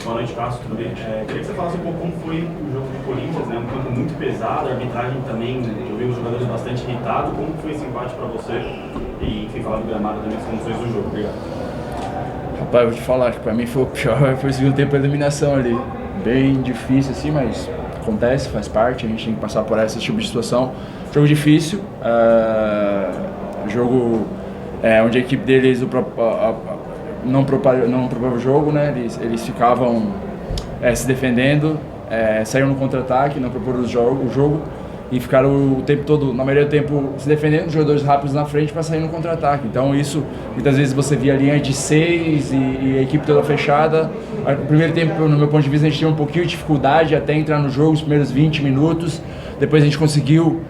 Boa noite, Cássio, tudo bem? Queria que você falasse um pouco como foi o jogo do Corinthians, né? Um campo muito pesado, a arbitragem também, eu vi os jogadores bastante irritados. Como foi esse empate para você? E, enfim, falar do gramado também, as condições do jogo. Obrigado. Rapaz, eu vou te falar que para mim foi o pior, foi o segundo tempo da eliminação ali. Bem difícil assim, mas acontece, faz parte, a gente tem que passar por esse tipo de situação. Jogo difícil, jogo onde a equipe deles não propagava o jogo, né? Eles ficavam se defendendo, saíram no contra-ataque, não proporam o jogo e ficaram o tempo todo, na maioria do tempo, se defendendo, os jogadores rápidos na frente para sair no contra-ataque. Então isso, muitas vezes você via a linha de 6 e a equipe toda fechada. No primeiro tempo, no meu ponto de vista, a gente tinha um pouquinho de dificuldade até entrar no jogo, os primeiros 20 minutos. Depois a gente conseguiu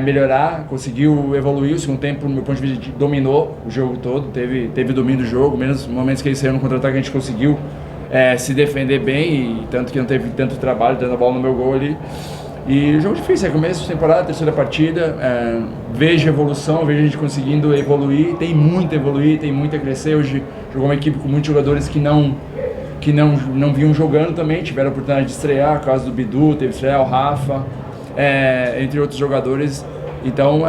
melhorar, conseguiu evoluir. O segundo tempo, no meu ponto de vista, dominou o jogo todo, teve domínio do jogo, menos momentos que eles saíram no contra-ataque a gente conseguiu se defender bem, e tanto que não teve tanto trabalho dando a bola no meu gol ali. E jogo difícil, começo de temporada, terceira partida, vejo evolução, vejo a gente conseguindo evoluir, tem muito a evoluir, tem muito a crescer. Hoje jogou uma equipe com muitos jogadores que não vinham jogando também, tiveram a oportunidade de estrear, a caso do Bidu, teve que estrear o Rafa, entre outros jogadores. Então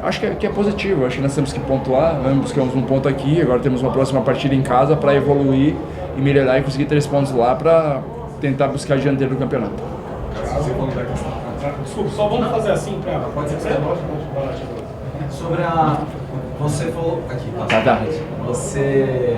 acho que é positivo, acho que nós temos que pontuar, buscamos um ponto aqui, agora temos uma próxima partida em casa para evoluir e melhorar e conseguir 3 pontos lá para tentar buscar a dianteira do campeonato. Desculpa, só vamos fazer assim para. Pode ser? Sobre a. Você falou. Aqui, Tá. Você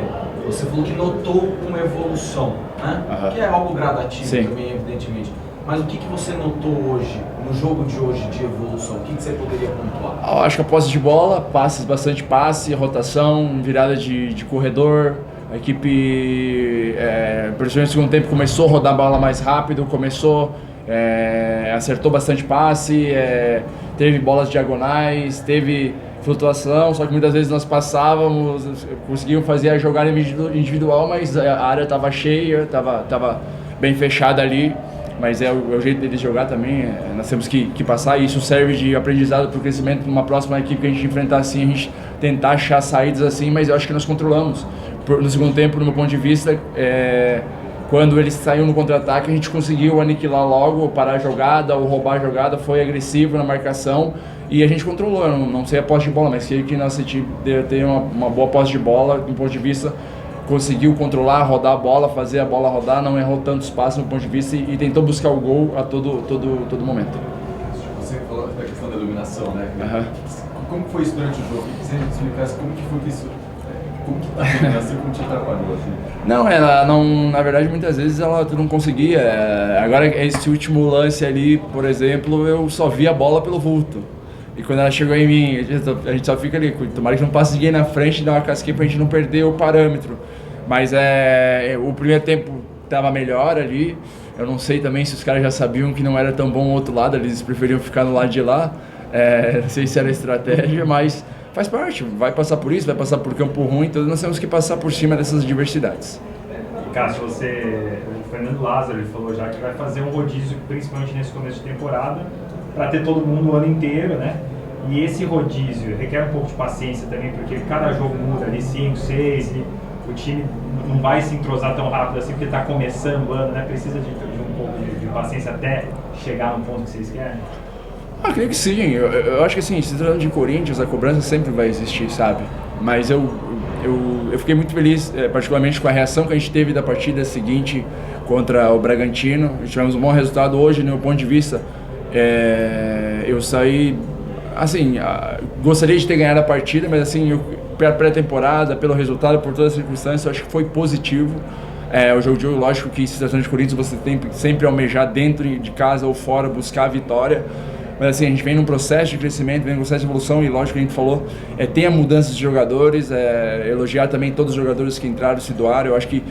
falou que notou uma evolução, né? Que é algo gradativo. Sim. Também, evidentemente. Mas o que você notou hoje, no jogo de hoje, de evolução? O que você poderia pontuar? Eu acho que a posse de bola, bastante passe, rotação, virada de corredor. A equipe, principalmente no segundo tempo, começou a rodar a bola mais rápido, acertou bastante passe, teve bolas diagonais, teve flutuação, só que muitas vezes nós passávamos, conseguíamos fazer a jogada individual, mas a área estava cheia, estava bem fechada ali. Mas é o jeito deles jogar também, nós temos que passar, e isso serve de aprendizado para o crescimento numa próxima equipe que a gente enfrentar assim, a gente tentar achar saídas assim, mas eu acho que nós controlamos. No segundo tempo, no meu ponto de vista, quando eles saíram no contra-ataque, a gente conseguiu aniquilar logo, parar a jogada ou roubar a jogada, foi agressivo na marcação e a gente controlou. Eu não sei a posse de bola, mas sei que nossa equipe tem uma boa posse de bola, do ponto de vista, conseguiu controlar, rodar a bola, fazer a bola rodar, não errou tanto espaço no ponto de vista e tentou buscar o gol a todo momento. Você falou da questão da iluminação, né? Como foi isso durante o jogo? Você explicasse como que foi isso? Como que tá a iluminação, como te atrapalhou assim? Não, ela não, na verdade muitas vezes ela não conseguia. Agora esse último lance ali, por exemplo, eu só vi a bola pelo vulto. E quando ela chegou em mim, a gente só fica ali, tomara que não passe ninguém na frente e dá uma casquinha pra gente não perder o parâmetro. Mas o primeiro tempo estava melhor ali. Eu não sei também se os caras já sabiam que não era tão bom o outro lado, eles preferiam ficar no lado de lá. Não sei se era estratégia, mas faz parte, vai passar por isso, vai passar por campo ruim, então nós temos que passar por cima dessas diversidades. Cássio, o Fernando Lázaro ele falou já que vai fazer um rodízio, principalmente nesse começo de temporada, para ter todo mundo o ano inteiro, né? E esse rodízio requer um pouco de paciência também, porque cada jogo muda ali, 5, 6, o time não vai se entrosar tão rápido assim, porque está começando o ano, né? Precisa de um pouco de paciência até chegar no ponto que vocês querem. Creio que sim. Eu acho que assim, se tratando de Corinthians, a cobrança sempre vai existir, sabe? Mas eu fiquei muito feliz, particularmente com a reação que a gente teve da partida seguinte contra o Bragantino. Tivemos um bom resultado hoje, no meu ponto de vista. Eu saí, assim, gostaria de ter ganhado a partida, mas assim, pela pré-temporada, pelo resultado, por todas as circunstâncias, eu acho que foi positivo. O jogo de hoje, lógico que se tratando de Corinthians, você tem que sempre almejar dentro de casa ou fora, buscar a vitória. Mas assim, a gente vem num processo de crescimento, vem num processo de evolução e lógico que a gente falou, tem a mudança de jogadores, elogiar também todos os jogadores que entraram, se doaram. Eu acho que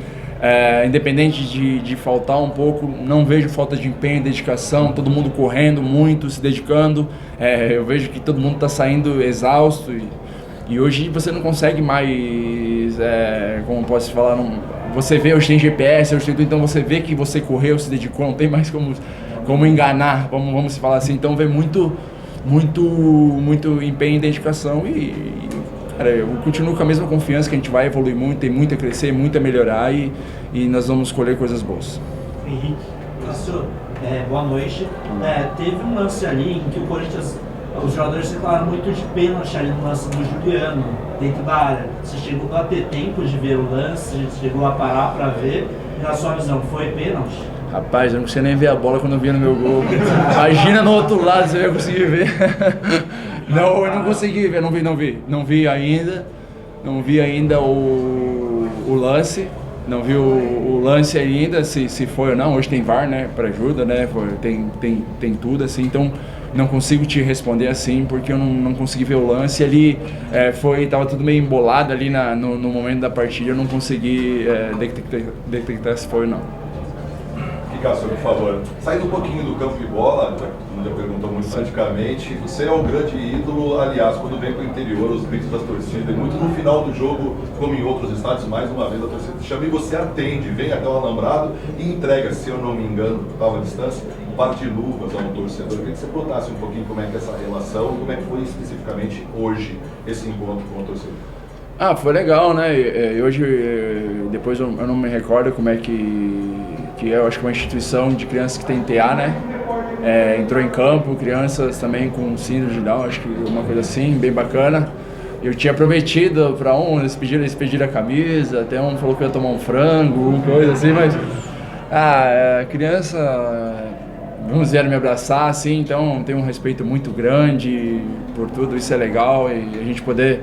independente de faltar um pouco, não vejo falta de empenho, dedicação, todo mundo correndo muito, se dedicando. Eu vejo que todo mundo está saindo exausto e hoje você não consegue mais, como posso falar, você vê, hoje tem GPS, hoje tem tudo, então você vê que você correu, se dedicou, não tem mais como enganar, vamos falar assim. Então vem muito empenho e dedicação e Cara, eu continuo com a mesma confiança que a gente vai evoluir muito, tem muito a crescer, muito a melhorar e nós vamos colher coisas boas. Henrique, boa noite. Teve um lance ali em que o Corinthians, os jogadores reclamaram muito de pênalti ali no lance do Juliano, dentro da área. Você chegou a ter tempo de ver o lance, chegou a parar para ver, e na sua visão, foi pênalti? Rapaz, eu não conseguia nem ver a bola quando eu via no meu gol. Imagina no outro lado se eu ia conseguir ver. Não, eu não consegui ver, não vi ainda o lance, não vi o lance ainda, se foi ou não. Hoje tem VAR, né, para ajuda, né, tem tudo assim, então não consigo te responder assim, porque eu não consegui ver o lance ali, tava tudo meio embolado ali no momento da partida, eu não consegui detectar se foi ou não. Cássio, por favor, saindo um pouquinho do campo de bola, já perguntou muito praticamente, você é um grande ídolo, aliás, quando vem para o interior, os gritos das torcidas, muito no final do jogo, como em outros estádios, mais uma vez a torcida te chama e você atende, vem até o alambrado e entrega, se eu não me engano, estava à distância, um par de luvas a um torcedor. Eu queria que você contasse um pouquinho como é que é essa relação, como é que foi especificamente hoje esse encontro com o torcedor. Foi legal, né? E hoje, depois eu não me recordo como é que eu acho que é uma instituição de crianças que tem TA, né? Entrou em campo, crianças também com síndrome de Down, acho que uma coisa assim, bem bacana. Eu tinha prometido para eles pediram a camisa, até um falou que ia tomar um frango, coisa assim, mas criança, uns vieram me abraçar, assim, então tenho um respeito muito grande por tudo, isso é legal, e a gente poder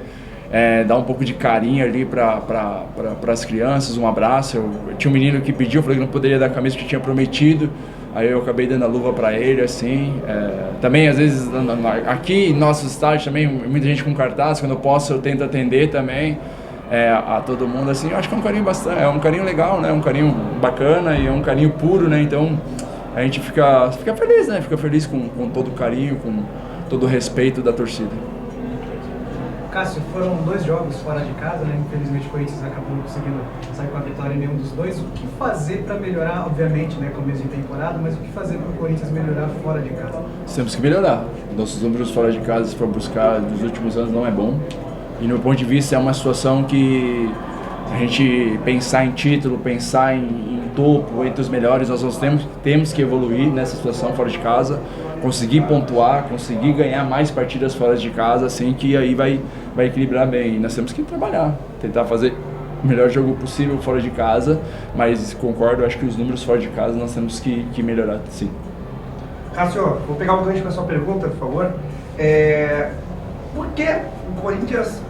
dar um pouco de carinho ali para as crianças, um abraço. Eu tinha um menino que pediu, falei que não poderia dar a camisa que tinha prometido, aí eu acabei dando a luva para ele, assim. Também, às vezes, aqui em nossos estádios também, muita gente com cartaz, quando eu posso eu tento atender também a todo mundo, assim. Eu acho que é um carinho um carinho legal, né, um carinho bacana e é um carinho puro, né, então a gente fica feliz, né, fica feliz com todo o carinho, com todo o respeito da torcida. Cássio, foram 2 jogos fora de casa, né? Infelizmente o Corinthians acabou não conseguindo sair com a vitória em nenhum dos dois. O que fazer para melhorar, obviamente, né, começo de temporada, mas o que fazer para o Corinthians melhorar fora de casa? Temos que melhorar. Nossos números fora de casa, se for buscar dos últimos anos, não é bom. E no meu ponto de vista é uma situação que a gente pensar em título, pensar em topo, entre os melhores, nós temos que evoluir nessa situação fora de casa, conseguir pontuar, conseguir ganhar mais partidas fora de casa, assim que aí vai equilibrar bem. E nós temos que trabalhar, tentar fazer o melhor jogo possível fora de casa, mas concordo, acho que os números fora de casa nós temos que melhorar, sim. Cássio, vou pegar um gancho na sua pergunta, por favor. Por que o Corinthians,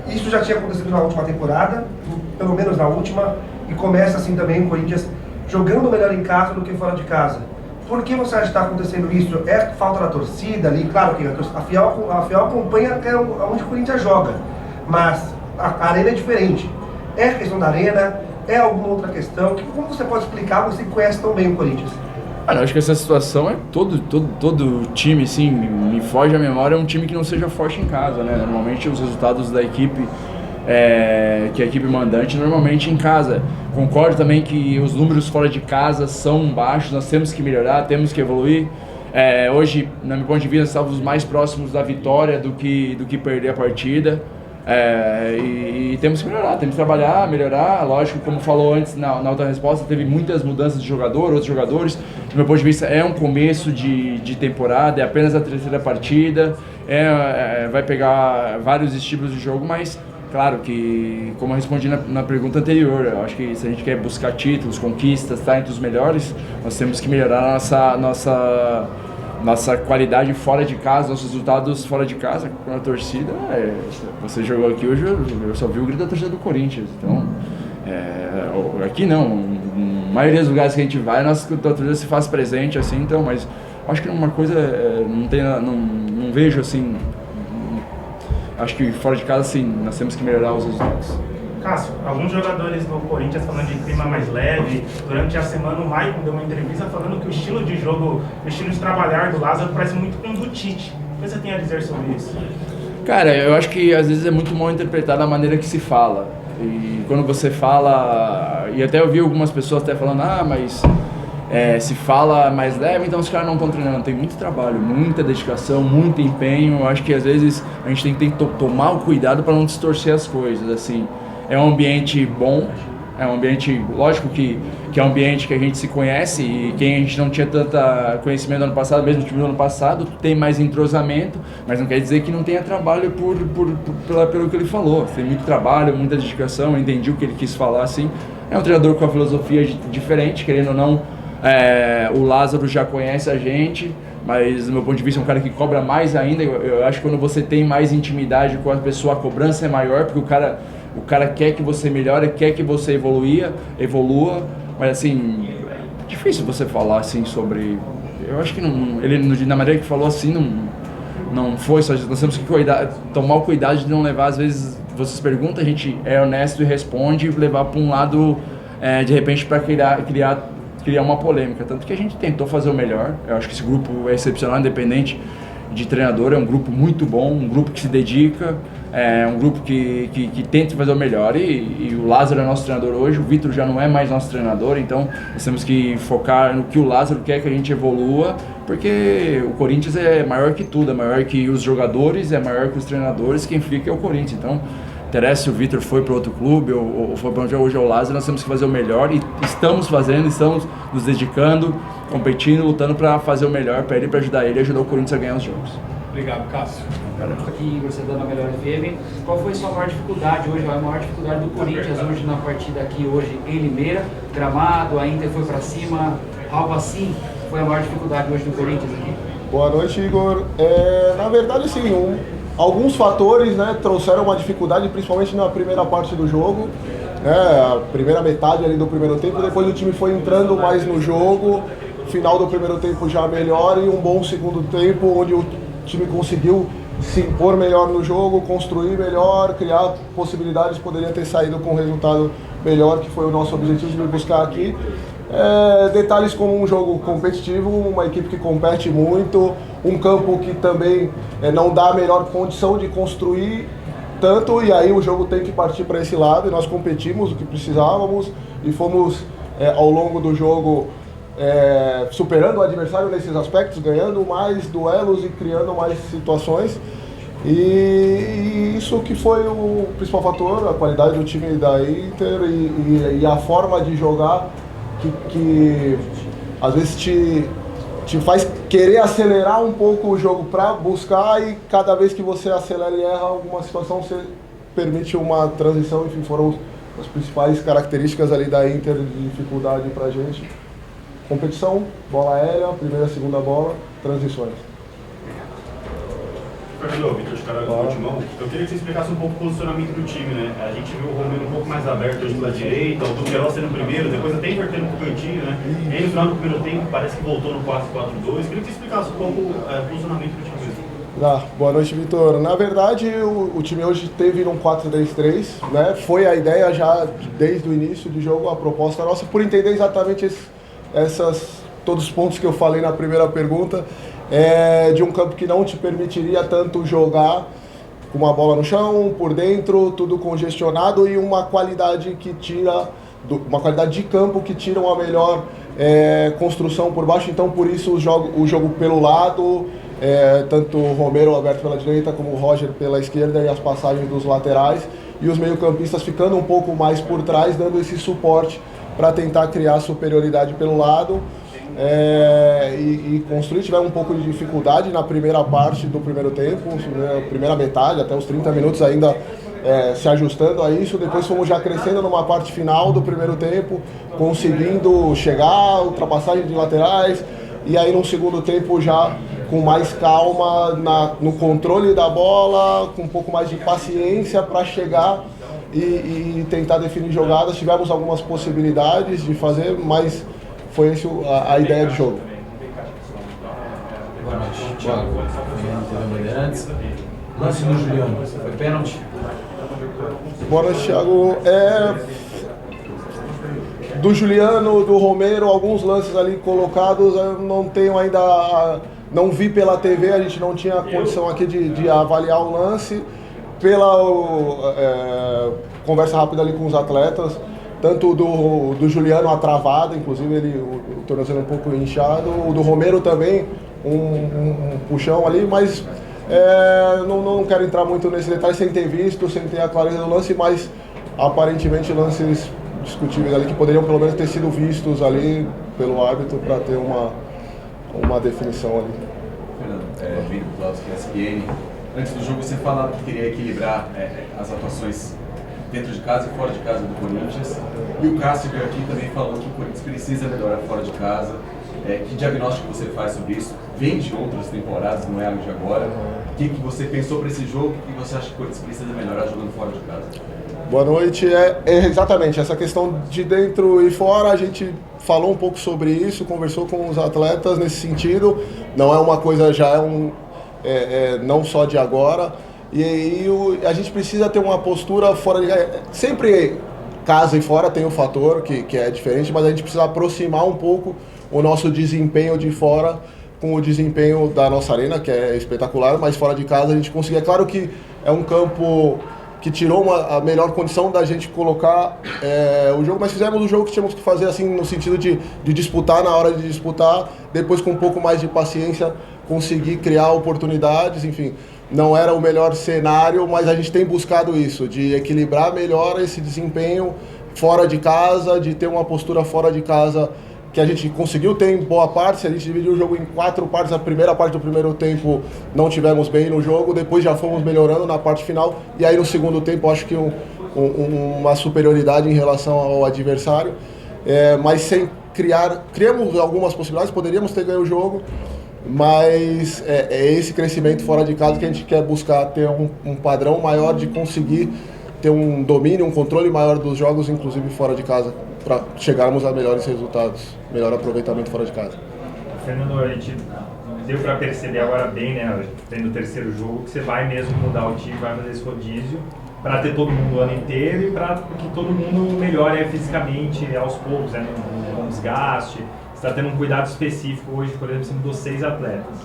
isso já tinha acontecido na última temporada, pelo menos na última, e começa assim também o Corinthians jogando melhor em casa do que fora de casa. Por que você acha que está acontecendo isso? É falta da torcida ali? Claro que a Fiel acompanha até onde o Corinthians joga, mas a arena é diferente. É a questão da arena? É alguma outra questão? Como você pode explicar? Você conhece tão bem o Corinthians. Eu acho que essa situação é todo time, assim, me foge a memória, é um time que não seja forte em casa, né? Normalmente os resultados da equipe, que a equipe mandante, normalmente em casa. Concordo também que os números fora de casa são baixos, nós temos que melhorar, temos que evoluir. Hoje, no meu ponto de vista, estávamos mais próximos da vitória do que perder a partida. E temos que melhorar, temos que trabalhar, melhorar. Lógico, como falou antes na outra resposta, teve muitas mudanças de jogador, outros jogadores. Do meu ponto de vista, é um começo de temporada, é apenas a 3ª partida, vai pegar vários estilos de jogo, mas claro que, como eu respondi na pergunta anterior, eu acho que se a gente quer buscar títulos, conquistas, estar entre os melhores, nós temos que melhorar a nossa qualidade fora de casa, nossos resultados fora de casa com a torcida. Você jogou aqui hoje, eu só vi o grito da torcida do Corinthians, então aqui não, na maioria dos lugares que a gente vai, a nossa torcida se faz presente assim, então, mas acho que uma coisa, não vejo assim, acho que fora de casa sim, nós temos que melhorar os resultados. Cássio, alguns jogadores do Corinthians falando de clima mais leve, durante a semana o Maicon deu uma entrevista falando que o estilo de jogo, o estilo de trabalhar do Lázaro parece muito com o do Tite. O que você tem a dizer sobre isso? Cara, eu acho que às vezes é muito mal interpretada a maneira que se fala. E quando você fala, e até eu vi algumas pessoas até falando, mas se fala mais leve, então os caras não estão treinando. Tem muito trabalho, muita dedicação, muito empenho. Eu acho que às vezes a gente tem que tomar o cuidado para não distorcer as coisas, assim. É um ambiente bom, é um ambiente, lógico que é um ambiente que a gente se conhece, e quem a gente não tinha tanto conhecimento no ano passado, mesmo o time do ano passado, tem mais entrosamento, mas não quer dizer que não tenha trabalho pelo que ele falou. Tem muito trabalho, muita dedicação, eu entendi o que ele quis falar, assim. É um treinador com uma filosofia diferente, querendo ou não, o Lázaro já conhece a gente, mas do meu ponto de vista é um cara que cobra mais ainda. Eu acho que quando você tem mais intimidade com a pessoa, a cobrança é maior, porque o cara quer que você melhore, quer que você evolua, mas assim, difícil você falar assim sobre... Eu acho que na maneira que falou assim, não foi só... Nós temos que tomar o cuidado de não levar, às vezes, vocês perguntam, a gente é honesto e responde, e levar para um lado, de repente, para criar uma polêmica. Tanto que a gente tentou fazer o melhor. Eu acho que esse grupo é excepcional, independente de treinador, é um grupo muito bom, um grupo que se dedica, é um grupo que tenta fazer o melhor, e o Lázaro é nosso treinador hoje, o Vitor já não é mais nosso treinador, então nós temos que focar no que o Lázaro quer que a gente evolua, porque o Corinthians é maior que tudo, é maior que os jogadores, é maior que os treinadores, quem fica é o Corinthians. Então, interessa se o Vitor foi para outro clube ou foi para onde hoje é o Lázaro, nós temos que fazer o melhor, e estamos fazendo, estamos nos dedicando, competindo, lutando para fazer o melhor para ele, para ajudar ele e ajudar o Corinthians a ganhar os jogos. Obrigado, Cássio. Aqui, você dando a Melhor FM, qual foi a sua maior dificuldade hoje, a maior dificuldade do Corinthians hoje na partida aqui hoje em Limeira, gramado, a Inter foi para cima, algo assim, foi a maior dificuldade hoje do Corinthians aqui? Boa noite, Igor. Na verdade, sim, alguns fatores, né, trouxeram uma dificuldade, principalmente na primeira parte do jogo, a primeira metade ali do primeiro tempo. Depois o time foi entrando mais no jogo, final do primeiro tempo já melhor, e um bom segundo tempo onde o time conseguiu se impor melhor no jogo, construir melhor, criar possibilidades, poderia ter saído com um resultado melhor, que foi o nosso objetivo de buscar aqui. Detalhes como um jogo competitivo, uma equipe que compete muito, um campo que também não dá a melhor condição de construir tanto, e aí o jogo tem que partir para esse lado, e nós competimos o que precisávamos e fomos ao longo do jogo superando o adversário nesses aspectos, ganhando mais duelos e criando mais situações, e isso que foi o principal fator, a qualidade do time da Inter e a forma de jogar que às vezes te faz querer acelerar um pouco o jogo para buscar, e cada vez que você acelera e erra alguma situação, você permite uma transição. Enfim, foram as principais características ali da Inter de dificuldade pra gente. Competição, bola aérea, primeira, segunda bola, transições. Fernando, Vitor de Carvalho do Timão, eu queria que você explicasse um pouco o posicionamento do time, né? A gente viu o Romero um pouco mais aberto hoje pela direita, o Duqueiroz sendo o primeiro, depois até invertendo pro cantinho, né? E aí no final do primeiro tempo parece que voltou no 4-4-2. Queria que você explicasse um pouco o posicionamento do time mesmo. Boa noite, Vitor. Na verdade, o time hoje teve um 4-3-3, né? Foi a ideia já desde o início do jogo, a proposta nossa, por entender exatamente todos os pontos que eu falei na primeira pergunta, de um campo que não te permitiria tanto jogar com uma bola no chão, por dentro, tudo congestionado, e uma qualidade uma qualidade de campo que tira uma melhor construção por baixo. Então, por isso o jogo pelo lado, tanto o Romero aberto pela direita como o Roger pela esquerda, e as passagens dos laterais, e os meio-campistas ficando um pouco mais por trás, dando esse suporte para tentar criar superioridade pelo lado e construir. Tivemos um pouco de dificuldade na primeira parte do primeiro tempo, primeira metade, até os 30 minutos ainda se ajustando a isso. Depois fomos já crescendo numa parte final do primeiro tempo, conseguindo chegar, ultrapassagem de laterais, e aí no segundo tempo já com mais calma no controle da bola, com um pouco mais de paciência para chegar e tentar definir jogadas. Tivemos algumas possibilidades de fazer, mas foi essa a ideia do jogo. Boa noite, Thiago. Bandeirantes. Lance do Juliano, foi pênalti? Boa noite, Thiago. Do Juliano, do Romero, alguns lances ali colocados, eu não tenho ainda... Não vi pela TV, a gente não tinha condição aqui de avaliar o lance. Pela conversa rápida ali com os atletas, tanto do Juliano, a travada, inclusive o tornozelo um pouco inchado. O do Romero também, um puxão ali, mas não quero entrar muito nesse detalhe sem ter visto, sem ter a clareza do lance, mas aparentemente lances discutíveis ali que poderiam pelo menos ter sido vistos ali pelo árbitro para ter uma definição ali. Fernando, Vitor Klaus, que é ESPN. Antes do jogo você falava que queria equilibrar as atuações dentro de casa e fora de casa do Corinthians. E o Cássio veio aqui também falou que o Corinthians precisa melhorar fora de casa. Que diagnóstico você faz sobre isso? Vem de outras temporadas, não é algo de agora. O que você pensou para esse jogo? O que você acha que o Corinthians precisa melhorar jogando fora de casa? Boa noite. Exatamente, essa questão de dentro e fora, a gente falou um pouco sobre isso, conversou com os atletas nesse sentido. Não é uma coisa, não só de agora. E a gente precisa ter uma postura fora de casa. Sempre casa e fora tem um fator que é diferente, mas a gente precisa aproximar um pouco o nosso desempenho de fora com o desempenho da nossa arena, que é espetacular, mas fora de casa a gente conseguir. É claro que é um campo que tirou a melhor condição da gente colocar o jogo, mas fizemos o jogo que tínhamos que fazer, assim, no sentido de disputar na hora de disputar, depois com um pouco mais de paciência conseguir criar oportunidades, enfim. Não era o melhor cenário, mas a gente tem buscado isso, de equilibrar melhor esse desempenho fora de casa, de ter uma postura fora de casa que a gente conseguiu ter em boa parte. A gente dividiu o jogo em 4 partes. A primeira parte do primeiro tempo não tivemos bem no jogo, depois já fomos melhorando na parte final, e aí no segundo tempo acho que uma superioridade em relação ao adversário, mas sem criamos algumas possibilidades, poderíamos ter ganho o jogo, mas é esse crescimento fora de casa que a gente quer buscar, ter um padrão maior de conseguir ter um domínio, um controle maior dos jogos, inclusive fora de casa, para chegarmos a melhores resultados, melhor aproveitamento fora de casa. Fernando, a gente deu para perceber agora bem, né, tendo o terceiro jogo, que você vai mesmo mudar o time, vai fazer esse rodízio para ter todo mundo o ano inteiro e para que todo mundo melhore fisicamente aos poucos, né, não desgaste. Você está tendo um cuidado específico hoje, por exemplo, você mudou 6 atletas.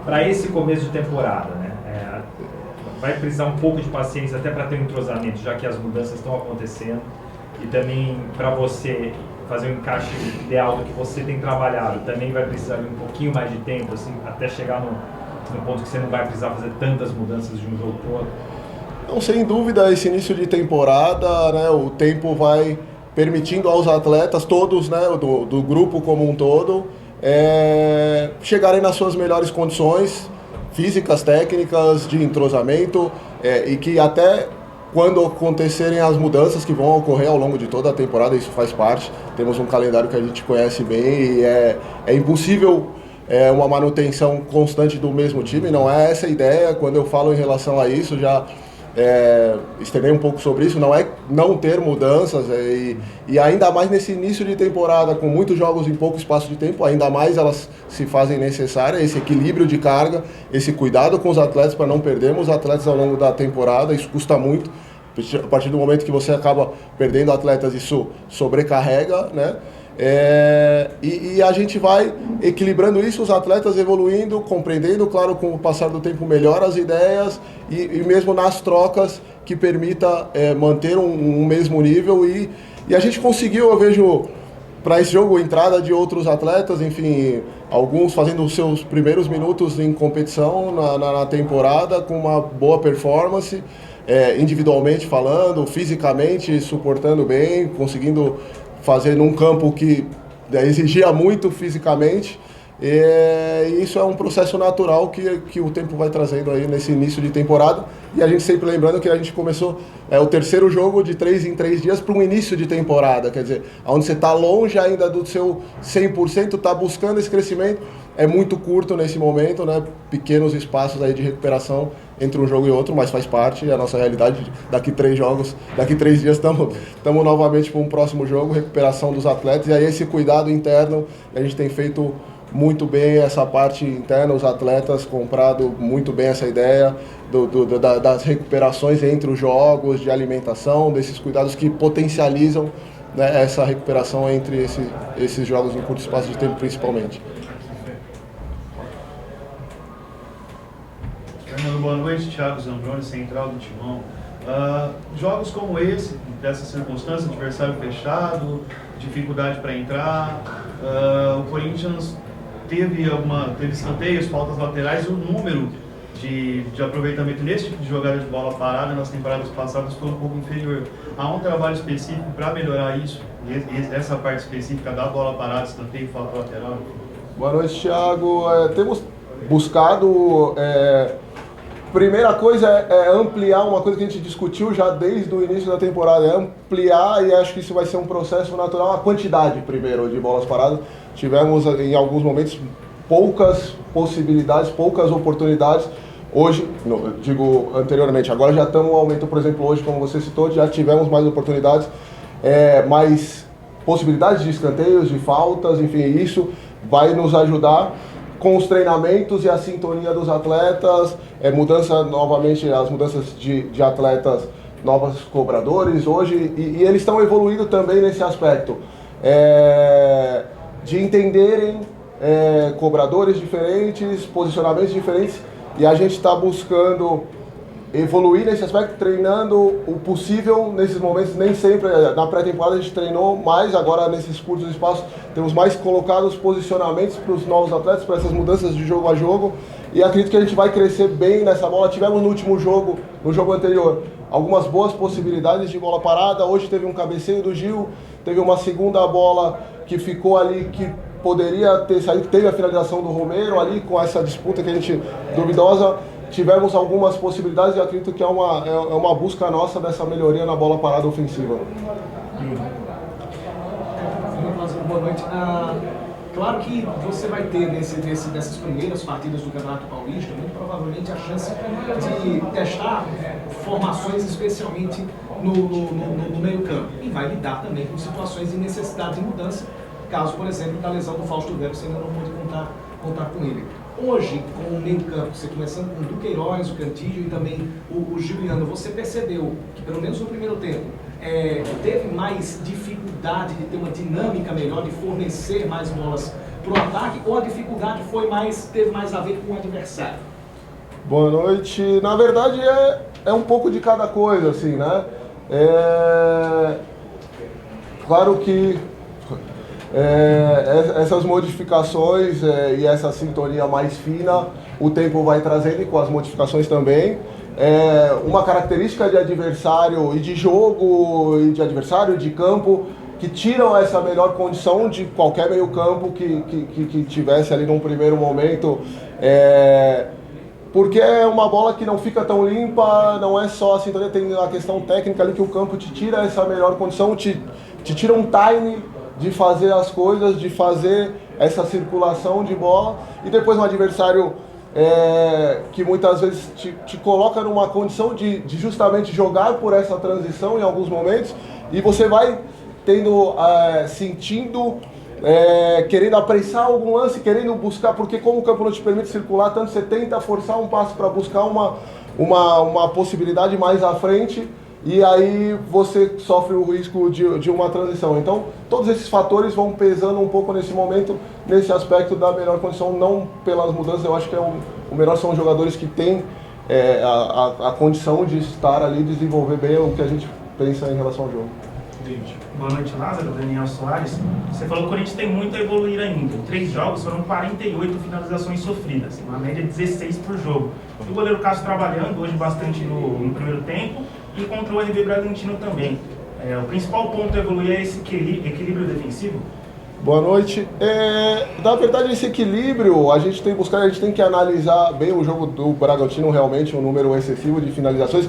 Para esse começo de temporada, né, vai precisar um pouco de paciência até para ter um entrosamento, já que as mudanças estão acontecendo. E também para você fazer um encaixe ideal do que você tem trabalhado, também vai precisar de um pouquinho mais de tempo, assim, até chegar no ponto que você não vai precisar fazer tantas mudanças de um jogo para o outro? Não, sem dúvida, esse início de temporada, né, o tempo vai permitindo aos atletas, todos, né, do grupo como um todo, chegarem nas suas melhores condições físicas, técnicas, de entrosamento, e que até quando acontecerem as mudanças que vão ocorrer ao longo de toda a temporada, isso faz parte. Temos um calendário que a gente conhece bem e é impossível uma manutenção constante do mesmo time, não é essa a ideia. Quando eu falo em relação a isso, já estendei um pouco sobre isso, não é não ter mudanças, e ainda mais nesse início de temporada, com muitos jogos em pouco espaço de tempo, ainda mais elas se fazem necessárias, esse equilíbrio de carga, esse cuidado com os atletas para não perdermos atletas ao longo da temporada. Isso custa muito. A partir do momento que você acaba perdendo atletas, isso sobrecarrega, né? E a gente vai equilibrando isso, os atletas evoluindo, compreendendo, claro, com o passar do tempo melhor as ideias e mesmo nas trocas que permita manter um mesmo nível, e a gente conseguiu, eu vejo, para esse jogo, entrada de outros atletas, enfim, alguns fazendo os seus primeiros minutos em competição na temporada com uma boa performance, individualmente falando, fisicamente suportando bem, conseguindo fazer num campo que exigia muito fisicamente, e isso é um processo natural que o tempo vai trazendo aí nesse início de temporada. E a gente sempre lembrando que a gente começou o terceiro jogo de 3 em 3 dias para um início de temporada, quer dizer, onde você está longe ainda do seu 100%, está buscando esse crescimento, é muito curto nesse momento, né? Pequenos espaços aí de recuperação entre um jogo e outro, mas faz parte da nossa realidade. Daqui 3 dias estamos novamente para um próximo jogo, recuperação dos atletas, e aí esse cuidado interno, a gente tem feito muito bem essa parte interna, os atletas comprado muito bem essa ideia das recuperações entre os jogos, de alimentação, desses cuidados que potencializam, né, essa recuperação entre esses jogos em curto espaço de tempo, principalmente. Fernando, boa noite. Thiago Zambroni, central do Timão. Jogos como esse, dessa circunstância, adversário fechado, dificuldade para entrar, o Corinthians teve escanteios, faltas laterais, o número de aproveitamento nesse tipo de jogada de bola parada nas temporadas passadas foi um pouco inferior. Há um trabalho específico para melhorar isso, essa parte específica da bola parada, escanteio e falta lateral? Boa noite, Thiago. Temos buscado... Primeira coisa é ampliar uma coisa que a gente discutiu já desde o início da temporada, é ampliar, e acho que isso vai ser um processo natural, a quantidade primeiro de bolas paradas. Tivemos em alguns momentos poucas possibilidades, poucas oportunidades. Hoje, digo anteriormente, agora já estamos um aumento, por exemplo, hoje, como você citou, já tivemos mais oportunidades, mais possibilidades de escanteios, de faltas, enfim, isso vai nos ajudar com os treinamentos e a sintonia dos atletas, novamente as mudanças de atletas, novos cobradores hoje, e eles estão evoluindo também nesse aspecto, de entenderem cobradores diferentes, posicionamentos diferentes, e a gente está buscando evoluir nesse aspecto, treinando o possível nesses momentos. Nem sempre, na pré-temporada a gente treinou mais, agora nesses curtos espaços temos mais colocado os posicionamentos para os novos atletas, para essas mudanças de jogo a jogo, e acredito que a gente vai crescer bem nessa bola. Tivemos no último jogo, no jogo anterior, algumas boas possibilidades de bola parada. Hoje teve um cabeceio do Gil, teve uma segunda bola que ficou ali, que poderia ter saído, teve a finalização do Romero ali, com essa disputa que a gente duvidosa. Tivemos algumas possibilidades e acredito que é uma busca nossa dessa melhoria na bola parada ofensiva. Boa noite. Claro que você vai ter nessas primeiras partidas do Campeonato Paulista, muito provavelmente a chance de testar formações, especialmente no meio campo. E vai lidar também com situações de necessidade de mudança, caso, por exemplo, da lesão do Fausto Vera, você ainda não pode contar com ele. Hoje, com o meio campo, você começando com o Duqueiroz, o Cantígio e também o Juliano, você percebeu que, pelo menos no primeiro tempo, teve mais dificuldade de ter uma dinâmica melhor, de fornecer mais bolas para o ataque, ou a dificuldade teve mais a ver com o adversário? Boa noite. Na verdade, é um pouco de cada coisa, assim, né? Claro que essas modificações e essa sintonia mais fina, o tempo vai trazendo, e com as modificações também. Uma característica de adversário e de jogo, e de adversário de campo, que tiram essa melhor condição de qualquer meio campo que tivesse ali num primeiro momento, porque é uma bola que não fica tão limpa, não é só a sintonia, tem a questão técnica ali que o campo te tira essa melhor condição, te tira um time de fazer as coisas, de fazer essa circulação de bola, e depois um adversário que muitas vezes te coloca numa condição de justamente jogar por essa transição em alguns momentos, e você vai sentindo, querendo apressar algum lance, querendo buscar, porque como o campo não te permite circular tanto, você tenta forçar um passo para buscar uma possibilidade mais à frente, e aí você sofre o risco de uma transição. Então, todos esses fatores vão pesando um pouco nesse momento, nesse aspecto da melhor condição, não pelas mudanças. Eu acho que o melhor são os jogadores que têm a condição de estar ali, desenvolver bem o que a gente pensa em relação ao jogo. Boa noite, Lázaro. Daniel Soares. Você falou que o Corinthians tem muito a evoluir ainda. Em 3 jogos foram 48 finalizações sofridas, uma média de 16 por jogo. O goleiro Cássio trabalhando hoje bastante no primeiro tempo, e contra o RB Bragantino também. O principal ponto a evoluir é esse equilíbrio defensivo? Boa noite. Na verdade, esse equilíbrio a gente tem que analisar bem o jogo do Bragantino, realmente um número excessivo de finalizações,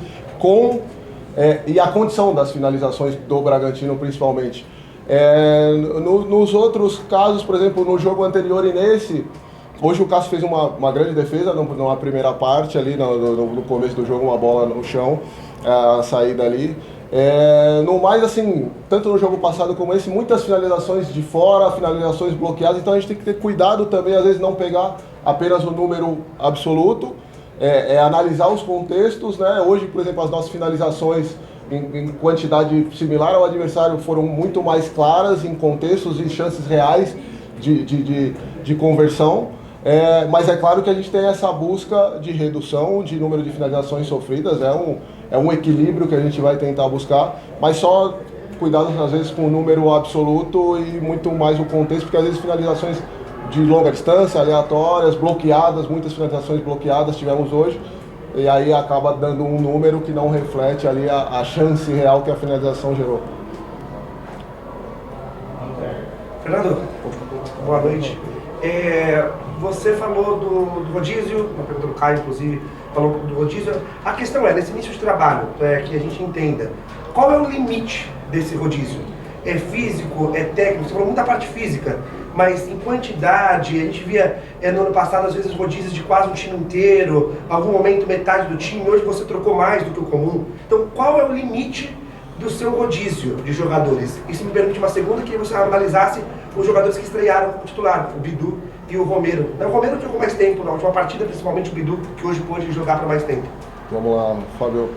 e a condição das finalizações do Bragantino principalmente. Nos outros casos, por exemplo, no jogo anterior e nesse, hoje o Cássio fez uma grande defesa numa primeira parte, ali no começo do jogo, uma bola no chão, a saída ali. No mais, assim, tanto no jogo passado como esse, muitas finalizações de fora, finalizações bloqueadas, então a gente tem que ter cuidado também, às vezes não pegar apenas o número absoluto, analisar os contextos, né? Hoje, por exemplo, as nossas finalizações em quantidade similar ao adversário foram muito mais claras em contextos e chances reais de conversão. Mas é claro que a gente tem essa busca de redução de número de finalizações sofridas, é um equilíbrio que a gente vai tentar buscar, mas só cuidado às vezes com o número absoluto e muito mais o contexto, porque às vezes finalizações de longa distância, aleatórias, bloqueadas, muitas finalizações bloqueadas tivemos hoje, e aí acaba dando um número que não reflete ali a chance real que a finalização gerou. Fernando, boa noite. Você falou do rodízio, uma pergunta do Caio, inclusive, falou do rodízio. A questão é, nesse início de trabalho, que a gente entenda, qual é o limite desse rodízio? É físico, é técnico? Você falou muita parte física, mas em quantidade, a gente via no ano passado, às vezes, rodízios de quase um time inteiro, algum momento metade do time, hoje você trocou mais do que o comum. Então, qual é o limite do seu rodízio de jogadores? Isso me permite uma segunda, que você analisasse os jogadores que estrearam como titular, o Bidu e o Romero. O Romero jogou mais tempo na última partida, principalmente o Bidu, que hoje pôde jogar por mais tempo. Vamos lá, Fábio.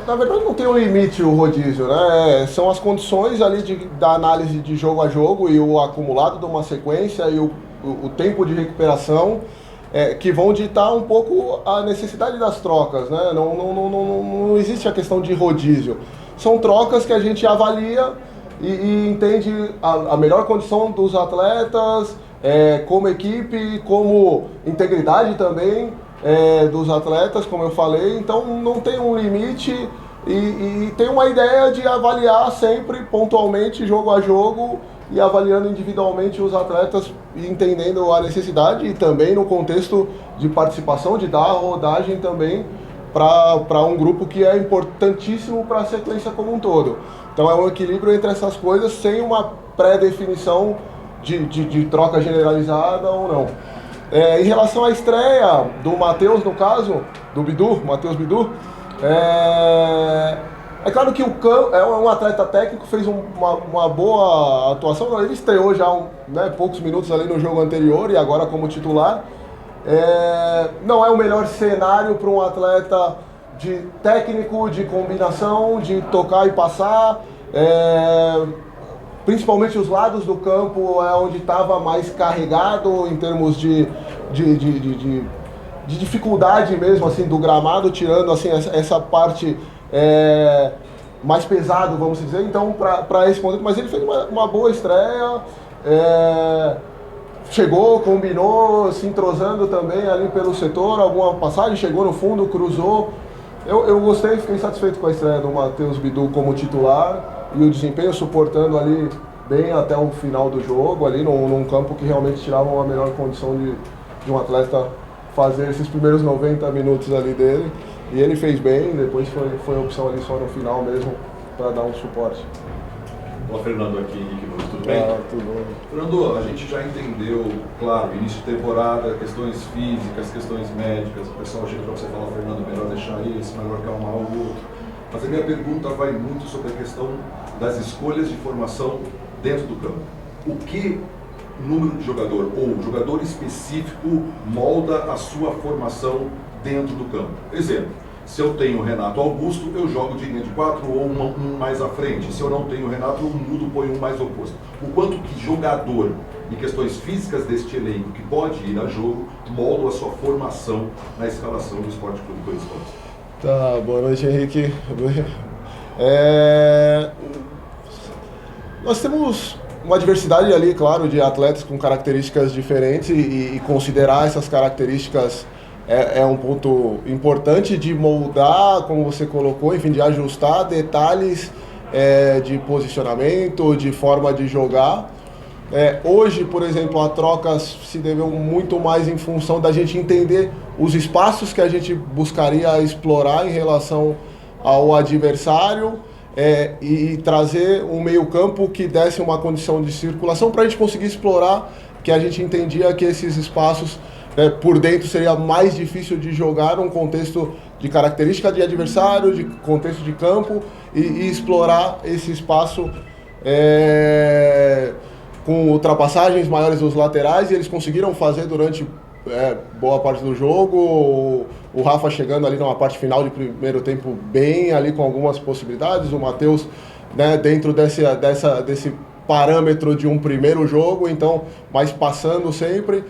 Na verdade não tem um limite o rodízio, né? São as condições ali da análise de jogo a jogo e o acumulado de uma sequência e o tempo de recuperação que vão ditar um pouco a necessidade das trocas, né? Não existe a questão de rodízio. São trocas que a gente avalia e entende a melhor condição dos atletas, como equipe, como integridade também dos atletas, como eu falei. Então não tem um limite e tem uma ideia de avaliar sempre pontualmente, jogo a jogo, e avaliando individualmente os atletas e entendendo a necessidade e também no contexto de participação, de dar rodagem também para um grupo que é importantíssimo para a sequência como um todo. Então é um equilíbrio entre essas coisas sem uma pré-definição de troca generalizada ou não. Em relação à estreia do Matheus, no caso, do Bidu, Matheus Bidu, é claro que o Cão é um atleta técnico, fez uma boa atuação. Ele estreou já poucos minutos ali no jogo anterior e agora como titular. Não é o melhor cenário para um atleta de técnico, de combinação, de tocar e passar. Principalmente os lados do campo é onde estava mais carregado em termos de dificuldade mesmo assim do gramado, tirando assim essa parte mais pesado, vamos dizer. Então para esse ponto, mas ele fez uma boa estreia, chegou, combinou, se entrosando também ali pelo setor, alguma passagem, chegou no fundo, cruzou. Eu gostei, fiquei satisfeito com a estreia do Matheus Bidu como titular e o desempenho suportando ali bem até o final do jogo, ali num campo que realmente tirava uma melhor condição de um atleta fazer esses primeiros 90 minutos ali dele. E ele fez bem, depois foi a opção ali só no final mesmo para dar um suporte. Olá, Fernando aqui, Henrique Nunes, tudo bem? Tudo bem. Fernando, a gente já entendeu, claro, início de temporada, questões físicas, questões médicas, o pessoal chega para você falar, Fernando, melhor deixar esse, melhor calmar o outro. Mas a minha pergunta vai muito sobre a questão das escolhas de formação dentro do campo. O que número de jogador ou jogador específico molda a sua formação dentro do campo? Exemplo, se eu tenho o Renato Augusto, eu jogo de linha de 4 ou um mais à frente. Se eu não tenho o Renato, eu mudo, ponho um mais oposto. O quanto que jogador e questões físicas deste elenco que pode ir a jogo moldam a sua formação na escalação do Sport Clube Corinthians? Tá, boa noite, Henrique. Nós temos uma diversidade ali, claro, de atletas com características diferentes e considerar essas características é um ponto importante de moldar, como você colocou, enfim, de ajustar detalhes de posicionamento, de forma de jogar. Hoje, por exemplo, a troca se deveu muito mais em função da gente entender os espaços que a gente buscaria explorar em relação ao adversário e trazer um meio-campo que desse uma condição de circulação para a gente conseguir explorar, que a gente entendia que esses espaços por dentro seria mais difícil de jogar num contexto de característica de adversário, de contexto de campo e explorar esse espaço com ultrapassagens maiores dos laterais, e eles conseguiram fazer durante boa parte do jogo. O Rafa chegando ali numa parte final de primeiro tempo bem ali com algumas possibilidades, o Matheus dentro desse parâmetro de um primeiro jogo, então, mas passando sempre.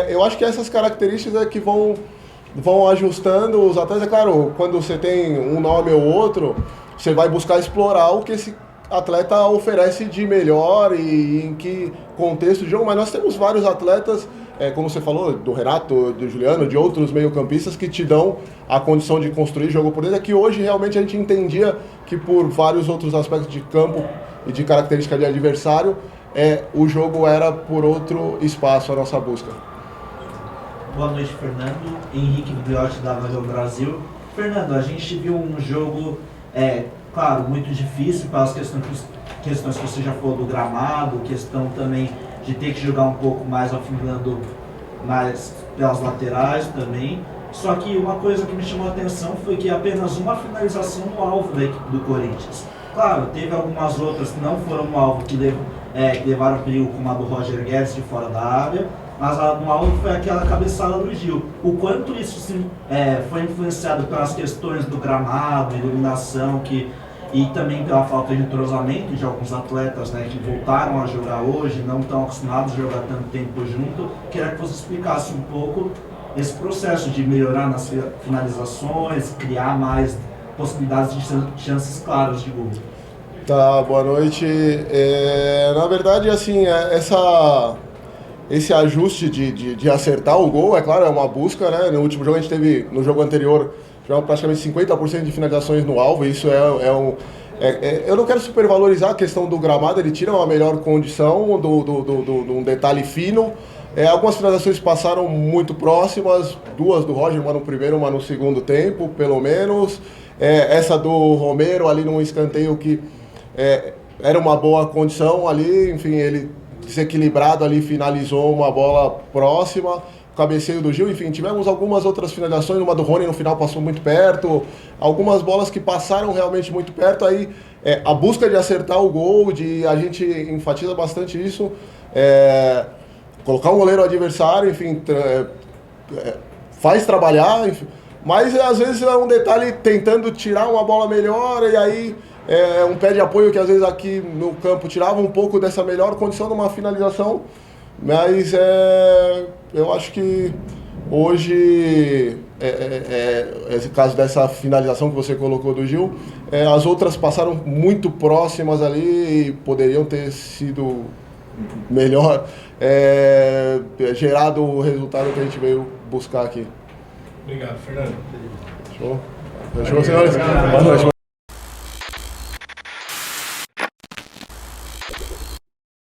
Eu acho que essas características é que vão ajustando os atletas. É claro, quando você tem um nome ou outro, você vai buscar explorar o que esse atleta oferece de melhor e em que contexto de jogo, mas nós temos vários atletas, como você falou, do Renato, do Juliano, de outros meio-campistas que te dão a condição de construir jogo por dentro, que hoje realmente a gente entendia que por vários outros aspectos de campo e de característica de adversário, o jogo era por outro espaço a nossa busca. Boa noite, Fernando. Henrique Briotti, da Valeu Brasil. Fernando, a gente viu um jogo, claro, muito difícil pelas questões que você já falou do gramado, questão também de ter que jogar um pouco mais afunilando mais pelas laterais também. Só que uma coisa que me chamou a atenção foi que apenas uma finalização no alvo da equipe do Corinthians. Claro, teve algumas outras que não foram no alvo, que levaram perigo, como a do Roger Guedes de fora da área, mas a no alvo foi aquela cabeçada do Gil. O quanto isso foi influenciado pelas questões do gramado, iluminação, e também pela falta de entrosamento de alguns atletas, né, que voltaram a jogar hoje, não estão acostumados a jogar tanto tempo junto. Queria que você explicasse um pouco esse processo de melhorar nas finalizações, criar mais possibilidades de chances claras de gol. Tá, boa noite. Na verdade, assim, esse ajuste de acertar o gol, é claro, é uma busca, né? No último jogo a gente teve, no jogo anterior, praticamente 50% de finalizações no alvo. Isso eu não quero supervalorizar a questão do gramado, ele tira uma melhor condição de um detalhe fino. Algumas finalizações passaram muito próximas, 2 do Roger, uma no primeiro, uma no segundo tempo, pelo menos. Essa do Romero ali num escanteio que era uma boa condição ali, enfim, ele desequilibrado ali finalizou uma bola próxima. Cabeceio do Gil, enfim, tivemos algumas outras finalizações, uma do Rony no final passou muito perto, algumas bolas que passaram realmente muito perto, aí a busca de acertar o gol, a gente enfatiza bastante isso, colocar um goleiro adversário, enfim, faz trabalhar, enfim, mas às vezes é um detalhe tentando tirar uma bola melhor, e aí um pé de apoio que às vezes aqui no campo tirava um pouco dessa melhor condição numa finalização. Mas eu acho que hoje, esse caso dessa finalização que você colocou do Gil, as outras passaram muito próximas ali e poderiam ter sido melhor, gerado o resultado que a gente veio buscar aqui. Obrigado, Fernando. Show. Show, senhores. Boa noite.